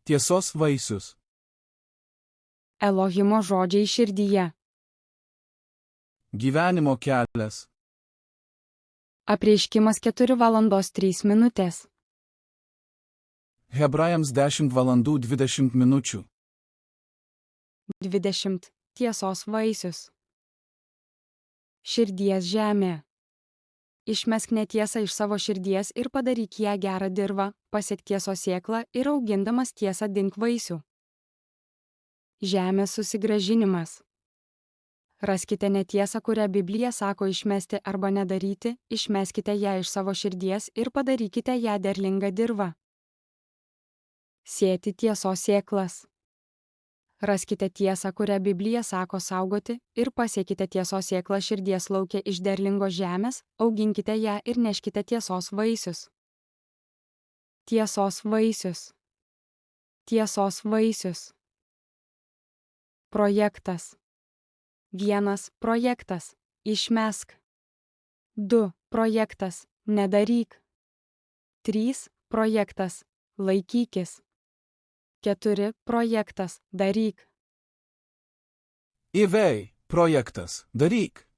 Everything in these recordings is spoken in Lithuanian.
Tiesos vaisius. Elohimo žodžiai širdyje. Gyvenimo kelias. Apreiškimas 4:03. Hebrajams 10:20. 20. Tiesos vaisius. Širdies žemė. Išmesk netiesą iš savo širdies ir padaryk ją gerą dirvą, pasiek tiesos sėklą ir augindamas tiesą dink vaisių. Žemės susigrąžinimas. Raskite netiesą, kurią Biblija sako išmesti arba nedaryti, išmeskite ją iš savo širdies ir padarykite ją derlingą dirvą. Sėti tiesos sėklas. Raskite tiesą, kurią Biblija sako saugoti, ir pasiekite tiesos sėklą širdies lauke iš derlingos žemės, auginkite ją ir neškite tiesos vaisius. Tiesos vaisius. Tiesos vaisius. Projektas. 1. Projektas. Išmesk. 2. Projektas. Nedaryk. 3. Projektas. Laikykis. 4. Projektas. Daryk. Ivei, projektas. Daryk.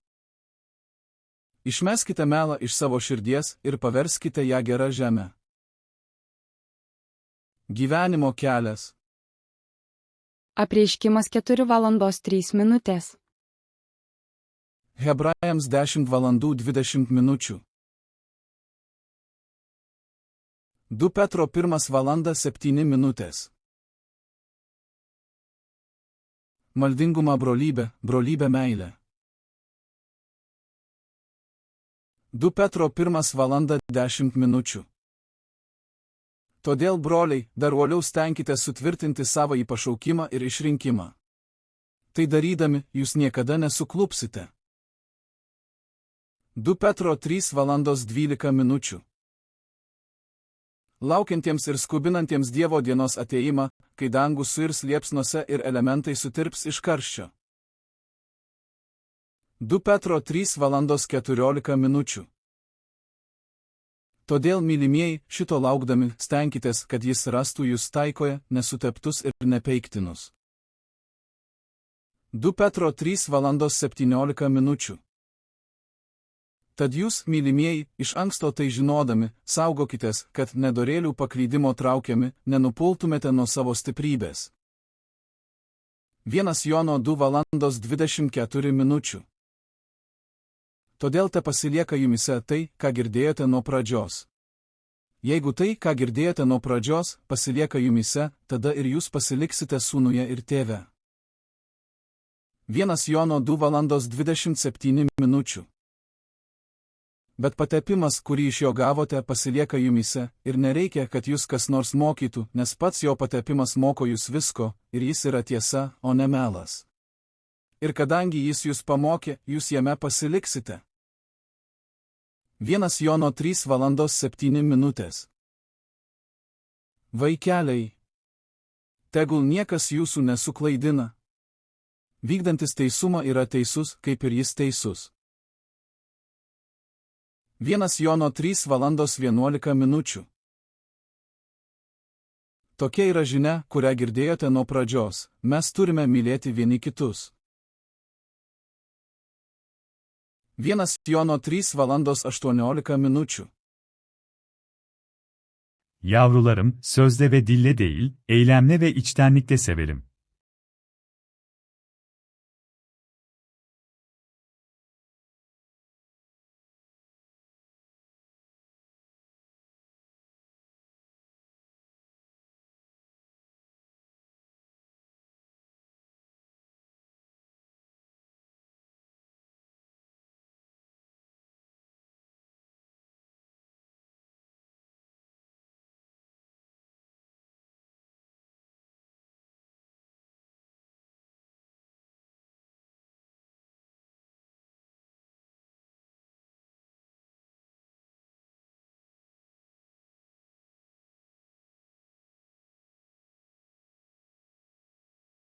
Išmeskite melą iš savo širdies ir paverskite ją gerą žemę. Gyvenimo kelias. Apreiškimas 4:03. Hebrajams 10:20. 2 Petro 1:07. Maldingumą brolybę meilę. 2 Petro 1:10. Todėl, broliai, dar uoliau stenkitės sutvirtinti savąjį pašaukimą ir išrinkimą. Tai darydami, jūs niekada nesuklupsite. 2 Petro 3:12. Laukiantiems ir skubinantiems Dievo dienos atėjimą, kai dangus suirs liepsnose ir elementai sutirps iš karščio. 2 Petro 3:14. Todėl, mylimieji, šito laukdami, stenkitės, kad jis rastų jūs taikoje, nesuteptus ir nepeiktinus. 2 Petro 3:17. Tad jūs, mylimieji, iš anksto tai žinodami, saugokitės, kad nedorėlių paklydimo traukiami, nenupultumėte nuo savo stiprybės. 1 Jono 2:24. Todėl te pasilieka jumise tai, ką girdėjote nuo pradžios. Jeigu tai, ką girdėjote nuo pradžios, pasilieka jumise, tada ir jūs pasiliksite sūnuje ir tėve. 1 Jono 2:27. Bet patepimas, kurį iš jo gavote, pasilieka jumise, ir nereikia, kad jūs kas nors mokytų, nes pats jo patepimas moko jūs visko, ir jis yra tiesa, o ne melas. Ir kadangi jis jūs pamokė, jūs jame pasiliksite. 1 Jono 3:07. Vaikeliai, tegul niekas jūsų nesuklaidina. Vykdantis teisumą yra teisus, kaip ir jis teisus. 1 Jono 3:11. Tokia yra žinia, kurią girdėjote nuo pradžios, mes turime mylėti vieni kitus. 1 Jono 3:18. Yavrularım, sözle ve dille değil, eylemle ve içtenlikle severim.